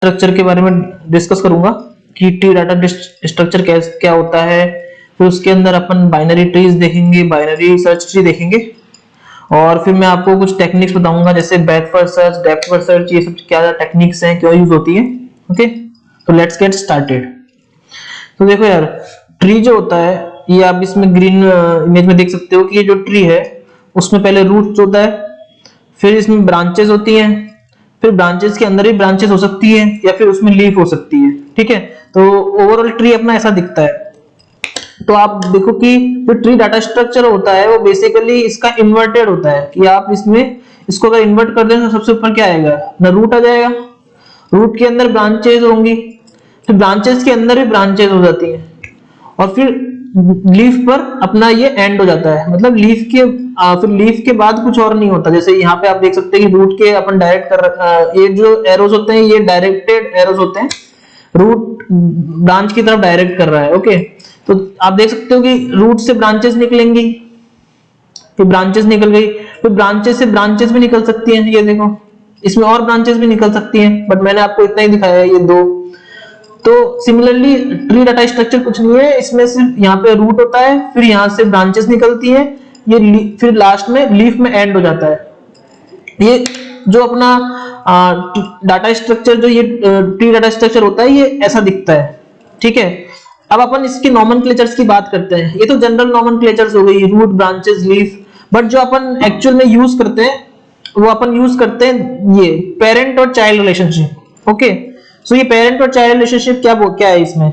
Structure के बारे में डिस्कस करूंगा कि ट्री डाटा स्ट्रक्चर क्या होता है। फिर उसके अंदर अपन बाइनरी ट्रीज देखेंगे, बाइनरी सर्च ट्री देखेंगे, और फिर मैं आपको कुछ टेक्निक्स बताऊंगा जैसे breath first search, depth first search, ये सब क्या टेक्निक्स हैं, क्यों यूज होती है। ओके, तो लेट्स गेट स्टार्टेड। तो देखो यार, ट्री जो होता है ये आप इसमें ग्रीन इमेज में देख सकते हो कि ये जो ट्री है उसमें पहले रूट्स होता है, फिर इसमें ब्रांचेस होती हैं, फिर ब्रांचेस के अंदर भी ब्रांचेस हो सकती है या फिर उसमें लीफ हो सकती है। ठीक है, तो ओवरऑल ट्री अपना ऐसा दिखता है। तो आप देखो कि जो ट्री डाटा स्ट्रक्चर होता है वो बेसिकली इसका इन्वर्टेड होता है कि आप इसमें इसको अगर इन्वर्ट कर दें तो सबसे ऊपर क्या आएगा ना, रूट आ जाएगा। रूट के अंदर ब्रांचेस होंगी, फिर ब्रांचेस के अंदर भी ब्रांचेस हो जाती हैं, और फिर लीफ पर अपना ये एंड हो जाता है। मतलब लीफ के फिर लीफ के बाद कुछ और नहीं होता। जैसे यहाँ पे आप देख सकते हैं कि रूट के अपन डायरेक्ट कर ये जो एरोज होते हैं ये डायरेक्टेड एरोज होते हैं, रूट ब्रांच की तरफ डायरेक्ट कर रहा है। ओके, तो आप देख सकते हो कि रूट से ब्रांचेस निकलेंगी, फिर ब्रांचेस निकल गई, फिर ब्रांचेस से ब्रांचेस भी निकल सकती हैं। ये देखो इसमें और ब्रांचेस भी निकल सकती हैं, बट मैंने आपको इतना ही दिखाया है, ये दो। तो सिमिलरली ट्री डाटा स्ट्रक्चर कुछ नहीं है, इसमें सिर्फ यहाँ पे रूट होता है, फिर यहाँ से ब्रांचेस निकलती हैं, ये फिर लास्ट में लीफ में एंड हो जाता है। ये जो अपना डाटा स्ट्रक्चर जो ये ट्री डाटा स्ट्रक्चर होता है ये ऐसा दिखता है। ठीक है, अब अपन इसके नॉमेनक्लेचर्स की बात करते हैं। ये तो जनरल नॉमेनक्लेचर्स हो गई, रूट, ब्रांचेस, लीफ, बट जो अपन एक्चुअल में यूज करते हैं वो अपन यूज करते हैं ये पेरेंट और चाइल्ड रिलेशनशिप। ओके, सो ये पेरेंट और चाइल्ड रिलेशनशिप क्या है इसमें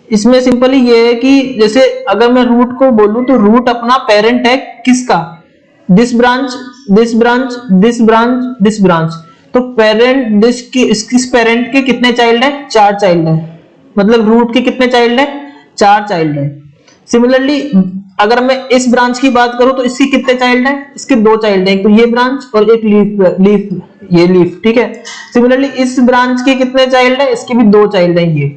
इसमें सिंपली ये है कि जैसे अगर मैं रूट को बोलूं तो रूट अपना पेरेंट है किसका, this branch, this branch, this branch, this branch. तो पेरेंट इस पेरेंट के कितने चाइल्ड है, 4 चाइल्ड है। मतलब रूट के कितने चाइल्ड है, 4 चाइल्ड है। सिमिलरली अगर मैं इस ब्रांच की बात करूं तो इसकी कितने चाइल्ड है, इसके 2 चाइल्ड है, एक तो ये ब्रांच और एक लीफ ये लीफ। ठीक है, सिमिलरली इस ब्रांच के कितने चाइल्ड है, इसके भी 2 चाइल्ड है ये।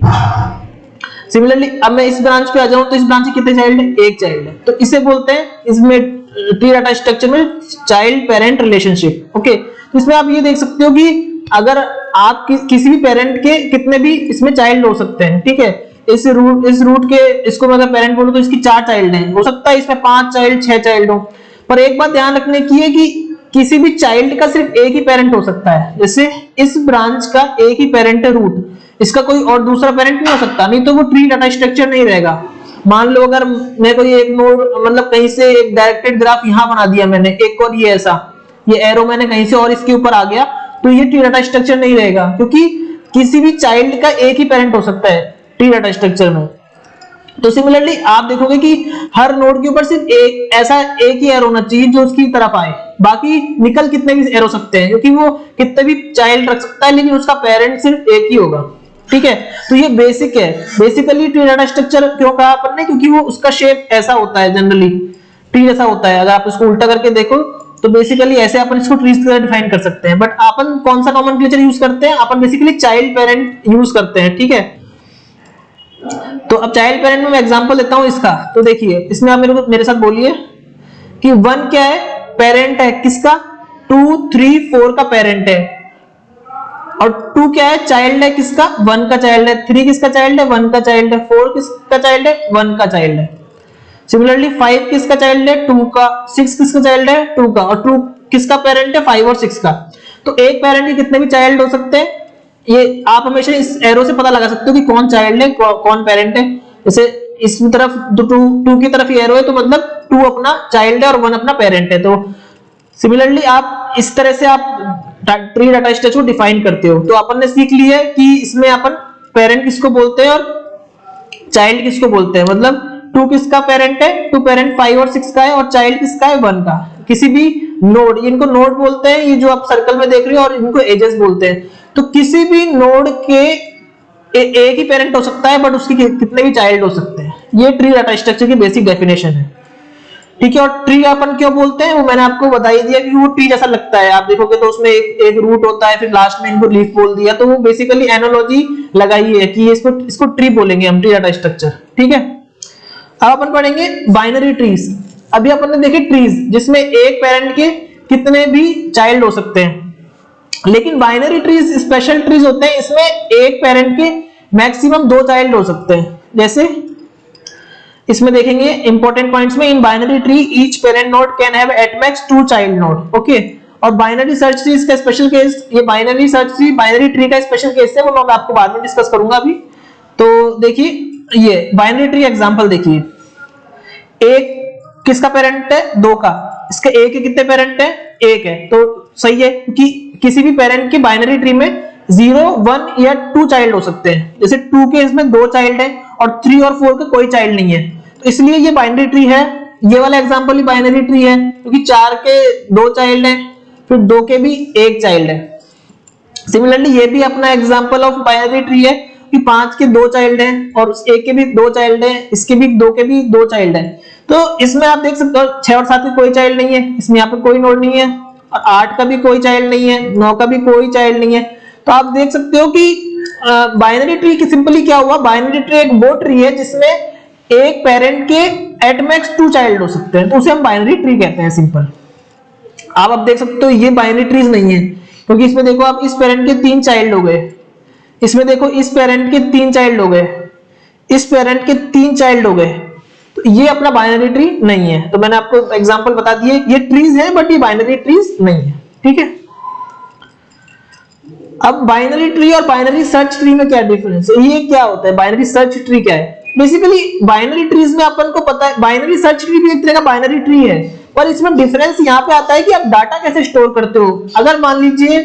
सिमिलरली अब मैं इस ब्रांच पे आ जाऊं तो इस ब्रांच के कितने चाइल्ड है, 1 चाइल्ड है। तो इसे बोलते हैं इसमें ट्री डाटा स्ट्रक्चर में चाइल्ड पेरेंट रिलेशनशिप। ओके, तो इसमें आप ये देख सकते हो कि अगर आप किसी भी पेरेंट के कितने भी इसमें चाइल्ड हो सकते हैं। ठीक है, इस रूट के इसको मैं अगर पेरेंट बोलूं तो इसकी 4 चाइल्ड हैं, हो सकता है इसमें 5 चाइल्ड 6 चाइल्ड हो। पर एक बात ध्यान रखने की है कि किसी भी चाइल्ड का सिर्फ एक ही पेरेंट हो सकता है। जैसे इस ब्रांच का एक ही पेरेंट है रूट, इसका कोई और दूसरा पेरेंट नहीं हो सकता, नहीं तो वो ट्री डाटा स्ट्रक्चर नहीं रहेगा। मान लो अगर मैं कोई एक नोड मतलब कहीं से एक डायरेक्टेड ग्राफ यहां बना दिया मैंने, एक और ये ऐसा ये एरो मैंने कहीं से और इसके ऊपर आ गया, तो ये ट्री डाटा स्ट्रक्चर नहीं रहेगा, क्योंकि किसी भी चाइल्ड का एक ही पेरेंट हो सकता है ट्री डाटा स्ट्रक्चर में। तो सिमिलरली आप देखोगे कि हर नोड के ऊपर सिर्फ एक ही एरो होना चाहिए जो उसकी तरफ आए, बाकी निकल कितने भी एरो सकते हैं, क्योंकि वो कितने भी चाइल्ड रख सकता है लेकिन उसका पेरेंट सिर्फ एक ही होगा। ठीक है, तो ये बेसिक है। बेसिकली ट्री डाटा स्ट्रक्चर क्यों कहा अपन ने, क्योंकि वो उसका शेप ऐसा होता है, जनरली ट्री जैसा होता है। अगर आप इसको उल्टा करके देखो तो बेसिकली ऐसे अपन इसको ट्रीज की तरह डिफाइन कर सकते हैं। बट अपन कौन सा नॉमेनक्लेचर यूज करते हैं, अपन बेसिकली चाइल्ड पेरेंट यूज करते हैं। ठीक है, तो अब चाइल्ड पेरेंट में मैं एग्जांपल देता हूं इसका। तो देखिए इसमें आप मेरे साथ बोलिए कि 1 क्या है, पेरेंट है किसका, 2 3 4 का पेरेंट है, और 2 क्या है, चाइल्ड है किसका, 1 का चाइल्ड है, 3 किसका चाइल्ड है, 1 का चाइल्ड है, 4 किसका चाइल्ड है, 1 का चाइल्ड है। सिमिलरली 5 किसका चाइल्ड है, 2 का, 6 किसका चाइल्ड है, 2 का, और 2 किसका पेरेंट है, 5 और 6 का। तो एक पेरेंट के कितने भी चाइल्ड हो सकते हैं, ये आप हमेशा इस एरो से पता लगा सकते हो कि कौन चाइल्ड है कौन पेरेंट है। जैसे इस तरफ टू की तरफ ये एरो है तो मतलब 2 अपना चाइल्ड है और 1 अपना पेरेंट है। तो सिमिलरली आप इस तरह से आप ट्री डाटा स्ट्रक्चर को डिफाइन करते हो। तो अपन ने सीख लिया है कि इसमें अपन पेरेंट किसको बोलते हैं और चाइल्ड किसको बोलते हैं। मतलब 2 किसका पेरेंट है, 2 पेरेंट 5 और 6 का है, और चाइल्ड किसका है, 1 का। किसी भी नोड, इनको नोड बोलते हैं, ये जो आप सर्कल में देख रहे हो, और इनको एजेस बोलते हैं। तो किसी भी नोड के एक ही पेरेंट हो सकता है बट उसके कितने भी चाइल्ड हो सकते हैं। ये ट्री डाटा स्ट्रक्चर की बेसिक डेफिनेशन है। ठीक है, और ट्री अपन क्यों बोलते हैं वो मैंने आपको बता ही दिया कि वो ट्री जैसा लगता है। आप देखोगे तो उसमें एक रूट होता है, फिर लास्ट में इनको लीफ बोल दिया, तो वो बेसिकली एनालॉजी लगाई है कि इसको ट्री बोलेंगे हम, ट्री डाटा स्ट्रक्चर। ठीक है, अब अपन पढ़ेंगे बाइनरी ट्रीज। अभी अपन ने देखे ट्रीज जिसमें एक पेरेंट के कितने भी चाइल्ड हो सकते हैं। लेकिन बाइनरी ट्रीज स्पेशल ट्रीज होते हैं, इसमें एक पेरेंट के मैक्सिमम 2 चाइल्ड हो सकते हैं। जैसे इसमें देखेंगे इंपॉर्टेंट पॉइंट्स में, in binary tree each parent node can have at max 2 child node. Okay, और बाइनरी सर्च ट्री का स्पेशल केस, ये binary search tree binary tree का स्पेशल केस है, वो मैं आपको बाद में डिस्कस करूंगा। अभी तो देखिए ये बाइनरी ट्री एग्जांपल देखिए, एक किसका पेरेंट है, 2 का, इसके एक के कितने पेरेंट है, 1 है, तो सही है कि किसी भी पेरेंट की बाइनरी ट्री में 0, 1 या 2 चाइल्ड हो सकते हैं। जैसे 2 के इसमें 2 चाइल्ड है और 3 और 4 के कोई चाइल्ड नहीं है, तो इसलिए ये बाइनरी ट्री है। ये वाला एग्जांपल ही बाइनरी ट्री है, क्योंकि 4 के 2 चाइल्ड है, फिर 2 के भी 1 चाइल्ड है। सिमिलरली ये भी अपना एग्जांपल ऑफ बाइनरी ट्री है कि 5 के 2 चाइल्ड हैं और 1 के भी 2 चाइल्ड हैं, इसके भी 2 के भी 2 चाइल्ड हैं। तो इसमें आप देख सकते हो 6 और 7 के कोई चाइल्ड नहीं है, इसमें यहाँ पे कोई नोड नहीं है, और 8 का भी कोई चाइल्ड नहीं है, 9 का भी कोई चाइल्ड नहीं है। तो आप देख सकते हो कि बाइनरी ट्री की सिंपली क्या हुआ, बाइनरी ट्री एक वो ट्री है जिसमें एक पेरेंट के एट मैक्स 2 चाइल्ड हो सकते हैं, तो उसे हम बाइनरी ट्री कहते हैं सिंपल। आप देख सकते हो ये बाइनरी ट्रीज नहीं है, क्योंकि इसमें देखो आप इस पेरेंट के 3 चाइल्ड हो गए, इसमें देखो इस पेरेंट के 3 चाइल्ड हो गए, इस पेरेंट के 3 चाइल्ड हो गए, तो ये अपना बाइनरी ट्री नहीं है। तो मैंने आपको एग्जांपल बता दिए, ये ट्रीज है बट ये बाइनरी ट्रीज नहीं है। ठीक है, अब बाइनरी ट्री और बाइनरी सर्च ट्री में क्या डिफरेंस है, ये क्या होता है, बाइनरी सर्च ट्री क्या है। बेसिकली बाइनरी ट्रीज में अपन को पता है, बाइनरी सर्च ट्री भी एक तरह का बाइनरी ट्री है, पर इसमें डिफरेंस यहाँ पे आता है कि आप डाटा कैसे स्टोर करते हो। अगर मान लीजिए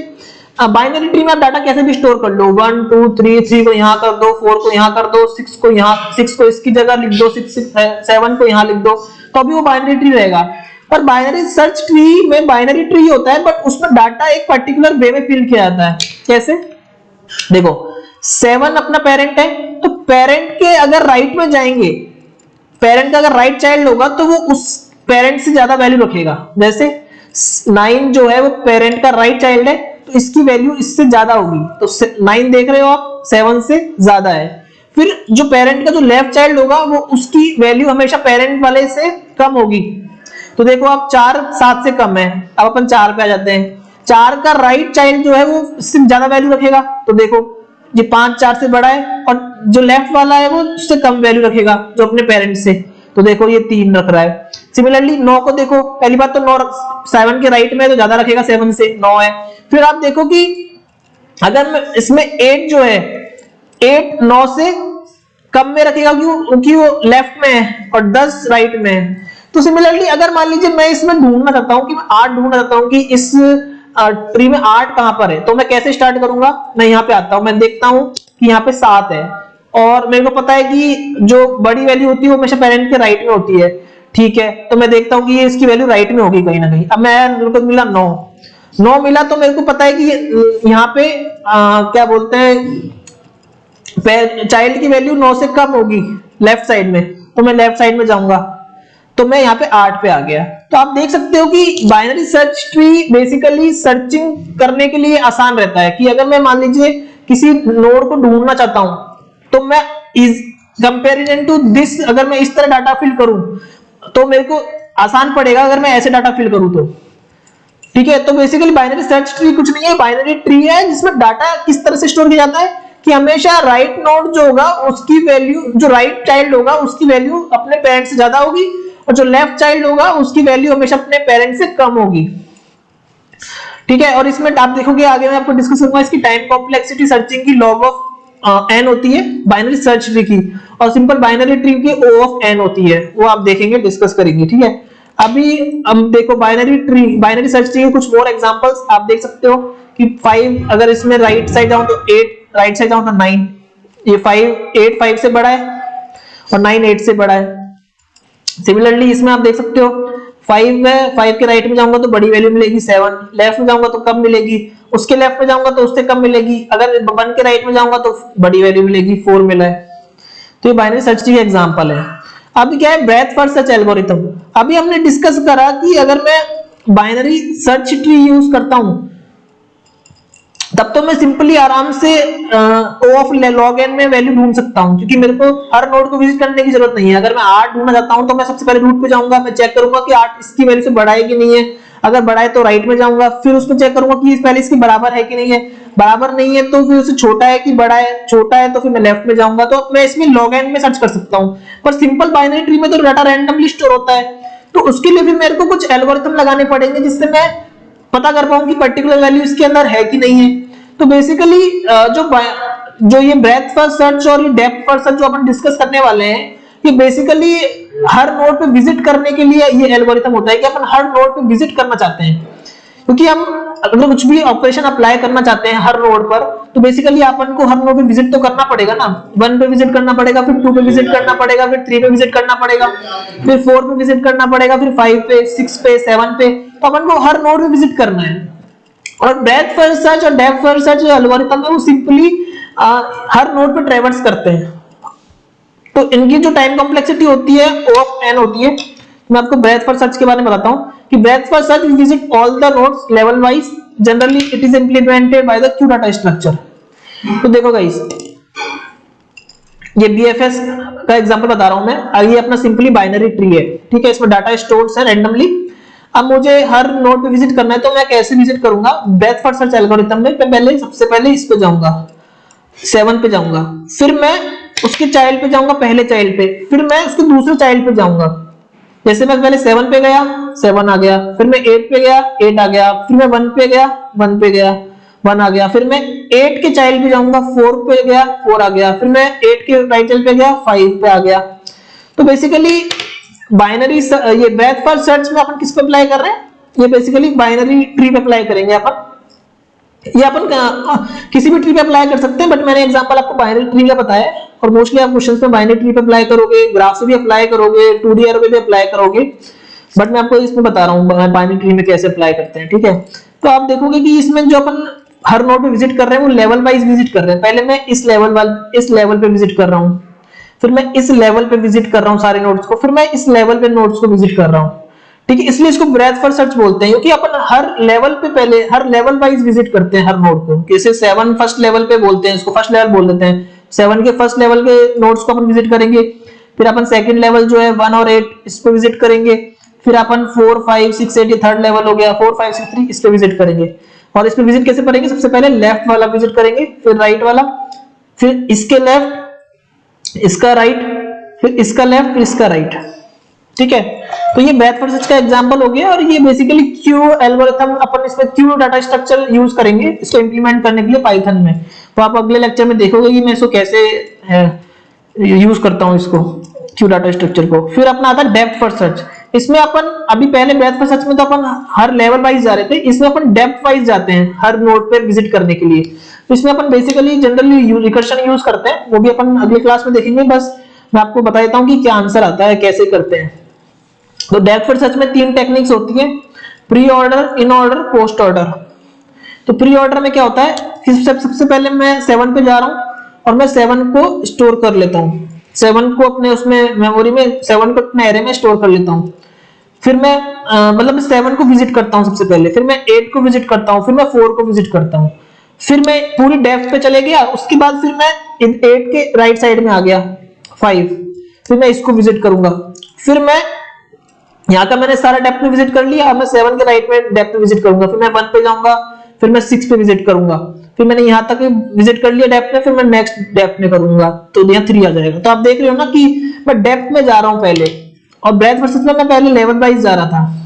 बाइनरी ट्री में आप डाटा कैसे भी स्टोर कर लो, 1 2 3 3 को यहाँ कर दो, 4 को यहाँ कर दो, 6 को यहाँ, 6 को इसकी जगह लिख दो, 7 को यहाँ लिख दो, तो अभी वो बाइनरी ट्री रहेगा। पर बाइनरी सर्च ट्री में बाइनरी ट्री होता है, बट उसमें डाटा एक पर्टिकुलर वे में फिल किया जाता है। कैसे, देखो 7 अपना पेरेंट है, तो पेरेंट के अगर राइट में जाएंगे, पेरेंट का अगर राइट चाइल्ड होगा तो वो उस पेरेंट से ज्यादा वैल्यू रखेगा। जैसे 9 जो है वो पेरेंट का राइट चाइल्ड है, तो इसकी वैल्यू इससे ज्यादा होगी, तो 9 देख रहे हो आप 7 से ज्यादा है। फिर जो पेरेंट का जो लेफ्ट चाइल्ड होगा वो उसकी वैल्यू हमेशा पेरेंट वाले से कम होगी। तो देखो आप 4 7 से कम है, अब अपन 4 पे आ जाते हैं, 4 का राइट चाइल्ड जो है वो इससे ज्यादा वैल्यू रखेगा, तो देखो ये 5 4 से बड़ा है, और जो लेफ्ट वाला है वो उससे कम वैल्यू रखेगा जो अपने पेरेंट से, तो देखो ये 3 रख रहा है। सिमिलरली 9 को देखो, पहली बात तो 9 7 के राइट में तो ज्यादा रखेगा, 7 से 9 है। फिर आप देखो कि अगर इसमें 8 जो है 8 9 से कम में रखेगा, क्योंकि वो लेफ्ट में है और 10 राइट में है। तो सिमिलरली अगर मान लीजिए मैं इसमें ढूंढना चाहता हूं कि मैं 8 ढूंढना चाहता हूं कि इस ट्री में 8 कहां पर है, तो मैं कैसे स्टार्ट करूंगा, मैं यहाँ पे आता हूं, मैं देखता हूं कि यहाँ पे 7 है, और मेरे को पता है कि जो बड़ी वैल्यू होती है वो हमेशा पेरेंट के राइट में होती है। ठीक है, तो मैं देखता हूं कि ये इसकी वैल्यू राइट में होगी कहीं ना कहीं। अब मेरे को मिला 9 मिला, तो मेरे को पता है कि यहाँ पे क्या बोलते हैं, चाइल्ड की वैल्यू 9 से कम होगी लेफ्ट साइड में, तो मैं लेफ्ट साइड में जाऊंगा, तो मैं यहाँ पे 8 पे आ गया। तो आप देख सकते हो कि binary search tree basically searching करने के लिए आसान रहता है, कि अगर मैं मान लीजिए किसी नोड को ढूंढना चाहता हूं, तो मैं इस कंपैरिजन टू दिस, अगर मैं इस तरह डाटा फिल करूं तो मेरे को आसान पड़ेगा, अगर मैं ऐसे डाटा फिल करूं तो। ठीक है, तो बेसिकली बाइनरी सर्च ट्री कुछ नहीं है, बाइनरी ट्री है जिसमें डाटा किस तरह से स्टोर किया जाता है कि हमेशा राइट नोड जो होगा उसकी वैल्यू, जो राइट चाइल्ड होगा उसकी वैल्यू अपने पेरेंट से ज्यादा होगी, और जो लेफ्ट चाइल्ड होगा उसकी वैल्यू हमेशा अपने पेरेंट से कम होगी। ठीक है, और इसमें आप देखोगे आगे मैं आपको डिस्कस करूंगा इसकी टाइम कॉम्प्लेक्सिटी सर्चिंग की log ऑफ n होती है बाइनरी सर्च ट्री की, और सिंपल बाइनरी ट्री की O ऑफ n होती है, वो आप देखेंगे, डिस्कस करेंगे। ठीक है, अभी हम देखो binary tree, binary search tree के कुछ और एग्जांपल्स आप देख सकते हो कि 5 अगर इसमें राइट साइड जाऊं तो 8, राइट साइड जाऊं तो 9, ये 8 5 से बड़ा है और 9 8 से बड़ा है। सिमिलरली इसमें आप देख सकते हो 5 है, 5 के राइट में जाऊंगा तो बड़ी वैल्यू मिलेगी 7, लेफ्ट में जाऊंगा तो कम मिलेगी, उसके लेफ्ट में जाऊंगा तो उससे कम मिलेगी, अगर 1 के राइट में जाऊंगा तो बड़ी वैल्यू मिलेगी 4 मिला है। तो ये बाइनरी सर्च ट्री का एग्जांपल है। अब क्या है ब्रेथ फर्स्ट सर्च एल्गोरिथम। अभी हमने डिस्कस करा कि अगर मैं बाइनरी सर्च ट्री यूज करता हूं तब तो मैं सिंपली आराम से ओ ऑफ लॉग एन में वैल्यू ढूंढ सकता हूं, क्योंकि मेरे को हर नोड को विजिट करने की जरूरत नहीं है। अगर मैं 8 ढूंढना चाहता हूं तो मैं सबसे पहले रूट पे जाऊंगा, मैं चेक करूंगा कि 8 इसकी वैल्यू से बड़ा है कि नहीं है। अगर बड़ा है तो राइट में जाऊंगा, फिर उसको चेक करूंगा कि पहले इसके बराबर है कि नहीं है। बराबर नहीं है तो फिर उससे छोटा है कि बड़ा है, छोटा है तो फिर मैं लेफ्ट में जाऊंगा। तो मैं इसमें लॉग एन में सर्च कर सकता हूं। पर सिंपल बाइनरी ट्री में तो डाटा रैंडमली स्टोर होता है, तो उसके लिए फिर मेरे को कुछ एल्गोरिथम लगाने पड़ेंगे जिससे मैं पता कर पाऊं कि पर्टिकुलर वैल्यू इसके अंदर है कि नहीं है। तो बेसिकली जो ये ब्रेथ फर्स्ट सर्च और ये डेप्थ फर्स्ट सर्च जो अपन डिस्कस करने वाले हैं, ये बेसिकली हर नोड पे विजिट करने के लिए ये एल्गोरिथम होता है कि अपन हर नोड पे विजिट करना चाहते हैं। क्योंकि हम अगर कुछ भी ऑपरेशन अप्लाई करना चाहते हैं हर नोड पर, तो बेसिकली अपन को हर नोड पे विजिट तो करना पड़ेगा ना। 1 पे विजिट करना पड़ेगा, फिर 2 पे विजिट करना पड़ेगा, फिर 3 पे विजिट करना पड़ेगा, फिर 4 पे विजिट करना पड़ेगा, फिर 5 पे, 6 पे, 7 पे। तो अपन को हर नोड पे विजिट करना है। और ब्रेथ फर्स्ट सर्च और डेप्थ फर्स्ट सर्च जो एल्गोरिथम है वो सिंपली हर नोड पे ट्रैवर्स करते हैं। तो इनकी जो टाइम कॉम्प्लेक्सिटी होती है O ऑफ n होती है। मैं आपको ब्रेथ फर्स्ट सर्च के बारे में बताता हूं कि breath first search visit all the nodes level wise, generally it is implemented by the Q data structure. तो देखो गाइस, ये BFS का एग्जांपल बता रहा हूं मैं। ये अपना सिंपली बाइनरी ट्री है, ठीक है, इसमें डाटा स्टोर्स है रैंडमली। अब मुझे हर नोड पे विजिट करना है, तो मैं कैसे विजिट करूंगा? ब्रेथ फर्स्ट सर्च एल्गोरिथम में पहले सबसे पहले इस पे जाऊंगा, 7 पे जाऊंगा, फिर मैं उसके चाइल्ड पे जाऊंगा, पहले चाइल्ड पे, फिर मैं उसके दूसरे चाइल्ड पे जाऊंगा। जैसे मैं पहले 7 पे गया, 7 आ गया, फिर मैं 8 पे गया, 8 आ गया, फिर मैं 1 पे गया, 1 पे गया, 1 आ गया, फिर मैं 8 के चाइल्ड पे जाऊंगा, 4 पे गया, 4 आ गया, फिर मैं 8 के राइट चाइल्ड पे गया, 5 पे आ गया। तो बेसिकली बाइनरी ये ब्रेथ फर्स्ट सर्च में अपन किस पे अप्लाई कर रहे हैं? ये बेसिकली बाइनरी ट्री पे अप्लाई करेंगे अपन। ये अपन किसी भी ट्री पे अप्लाई कर सकते हैं, बट मैंने एग्जांपल आपको बाइनरी ट्री का बताया है। और मोस्टली आप क्वेश्चंस में बाइनरी ट्री पे अप्लाई करोगे, ग्राफ से भी अप्लाई करोगे, 2D एरो पे भी अप्लाई करोगे, बट मैं आपको इसमें बता रहा हूँ बाइनरी ट्री में कैसे अप्लाई करते हैं, ठीक है। तो आप देखोगे कि इसमें जो अपन हर नोड पे विजिट कर रहे हैं वो लेवल वाइज विजिट कर रहे हैं। पहले मैं इस लेवल पे विजिट कर रहा हूँ, फिर मैं इस लेवल पे विजिट कर रहा हूँ सारे नोड्स को, फिर मैं इस लेवल पे नोड्स को विजिट कर रहा हूँ, ठीक है। इसलिए इसको ब्रेथ फर्स्ट सर्च बोलते हैं, क्योंकि अपन हर लेवल पे पहले हर लेवल वाइज विजिट करते हैं हर नोड को। जैसे 7 फर्स्ट लेवल पे बोलते हैं, इसको फर्स्ट लेवल बोल देते हैं। 7 के फर्स्ट लेवल के नोड्स को अपन विजिट करेंगे, फिर अपन सेकंड लेवल जो है 1 और 8 इस पे विजिट करेंगे, फिर अपन 4 5 6 8 ये थर्ड लेवल हो गया, 4 5 6 3 इस पे विजिट करेंगे। और इस पे विजिट कैसे करेंगे? सबसे पहले लेफ्ट वाला विजिट करेंगे, फिर राइट वाला, फिर इसके लेफ्ट, इसका राइट, फिर इसका लेफ्ट, फिर इसका राइट, ठीक है। तो ये ब्रेथ फर्स्ट सर्च का एग्जांपल हो गया। और ये बेसिकली क्यू एल्गोरिथम, अपन इसमें क्यू डाटा स्ट्रक्चर यूज करेंगे इसको इंप्लीमेंट करने के लिए पाइथन में। तो आप अगले लेक्चर में देखोगे कि मैं इसको कैसे यूज करता हूं, इसको क्यू डाटा स्ट्रक्चर को। फिर अपना आता है डेप्थ फर्स्ट सर्च। इसमें अपन अभी पहले ब्रेथ फर्स्ट सर्च में तो अपन हर लेवल वाइज जा रहे थे, इसमें अपन डेप्थ वाइज जाते हैं हर नोड पे विजिट करने के लिए। तो इसमें अपन बेसिकली जनरली रिकर्शन यूज करते हैं, वो भी अपन अगली क्लास में देखेंगे। बस मैं आपको बता देता हूं कि क्या आंसर आता है, कैसे करते हैं। तो डेप्थ फर्स्ट सर्च में 3 टेक्निक्स होती है, pre order, in order, post order. तो प्री ऑर्डर में क्या होता है कि सबसे पहले मैं 7 पे जा रहा हूं और मैं 7 को स्टोर कर लेता हूं, 7 को अपने उसमें मेमोरी में 7 को अपने एरे में स्टोर कर लेता हूं। फिर मैं मतलब 7 को विजिट करता हूं सबसे पहले, फिर मैं 8 को विजिट करता हूं, फिर मैं 4 को विजिट करता हूं, फिर मैं पूरी डेप्थ पे चले गया। उसके बाद फिर मैं 8 के राइट साइड में आ गया 5, फिर मैं इसको विजिट करूंगा। फिर मैं यहाँ का मैंने सारा डेप्थ में विजिट कर लिया, अब मैं 7 के राइट में डेप्थ में विजिट करूंगा, फिर मैं 1 पे जाऊंगा, फिर मैं 6 पे विजिट करूंगा, फिर मैंने यहाँ तक विजिट कर लिया डेप्थ में, फिर मैं नेक्स्ट डेप्थ में करूंगा, तो यहाँ 3 आ जाएगा। तो आप देख रहे हो ना कि मैं डेप्थ में जा रहा हूँ पहले, और ब्रेथ फर्स्ट सर्च में मैं पहले लेवल वाइज जा रहा था।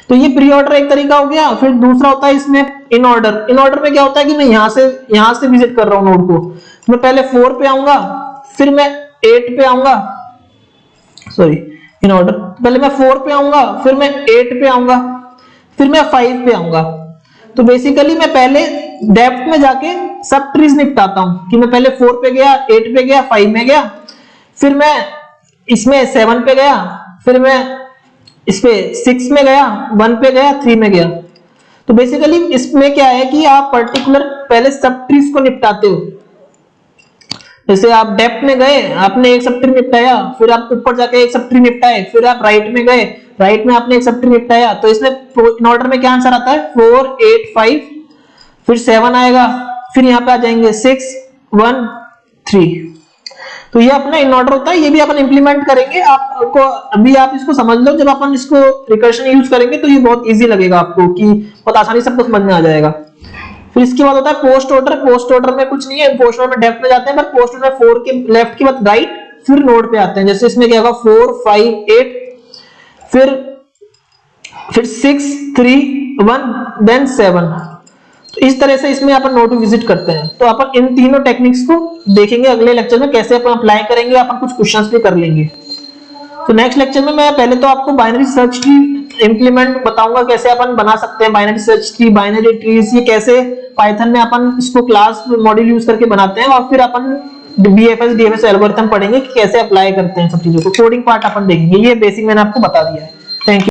तो ये प्री ऑर्डर एक तरीका हो गया। फिर दूसरा होता है इसमें इन ऑर्डर। इन ऑर्डर में क्या होता है कि मैं यहाँ से विजिट कर रहा हूँ नोड को, मैं पहले 4 पे आऊंगा, फिर मैं 8 पे आऊंगा, सॉरी इन ऑर्डर, पहले मैं 4 पे आऊंगा, फिर मैं 8 पे आऊंगा, फिर मैं 5 पे आऊंगा। तो बेसिकली मैं पहले डेप्थ में जाके सब ट्रीज निपटाता हूं कि मैं पहले 4 पे गया, 8 पे गया, 5 में गया, फिर मैं इसमें 7 पे गया, फिर मैं इस पे 6 में गया, 1 पे गया, 3 में गया। तो बेसिकली इसमें क्या है कि आप पर्टिकुलर पहले सब ट्रीज को निपटाते हो। जैसे आप डेप्थ में गए, आपने एक सब ट्री निपटाया, फिर आप ऊपर जाके एक सब ट्री निपटाए, फिर आप राइट में गए, राइट में आपने एक सब ट्री निपटाया। तो इसमें इन ऑर्डर में क्या आंसर आता है? 4 8 5, फिर 7 आएगा, फिर यहाँ पे आ जाएंगे 6 1 3। तो ये अपना इन ऑर्डर होता है, ये भी अपन इंप्लीमेंट करेंगे। आपको अभी आप इसको समझ लो, जब अपन इसको रिकर्शन यूज करेंगे तो ये बहुत इजी लगेगा आपको, कि बहुत आसानी से सबको समझ में आ जाएगा। फिर इसके बाद होता है पोस्ट ऑर्डर। पोस्ट ऑर्डर में कुछ नहीं है, पोस्ट ऑर्डर में डेप्थ में जाते हैं, पर पोस्ट ऑर्डर में 4 के लेफ्ट के बाद राइट, फिर नोड पे आते हैं। जैसे इसमें क्या होगा 4 5 8, फिर 6 3 1 देन 7। तो इस तरह से इसमें अपन नोड विजिट करते हैं। तो अपन इन तीनों टेक्निक्स को देखेंगे अगले लेक्चर में, कैसे अपन अप्लाई करेंगे, अपन कुछ क्वेश्चंस भी कर लेंगे। तो नेक्स्ट लेक्चर में मैं पहले तो आपको बाइनरी सर्च ट्री इंप्लीमेंट बताऊंगा, कैसे अपन बना सकते हैं binary search tree, binary trees, ये कैसे पाइथन में अपन इसको क्लास मॉड्यूल यूज करके बनाते हैं। और फिर अपन बीएफएस डीएफएस एल्गोरिथम पढ़ेंगे कि कैसे अप्लाई करते हैं सब चीजों को। कोडिंग पार्ट अपन देखेंगे, ये बेसिक मैंने आपको बता दिया है। Thank you.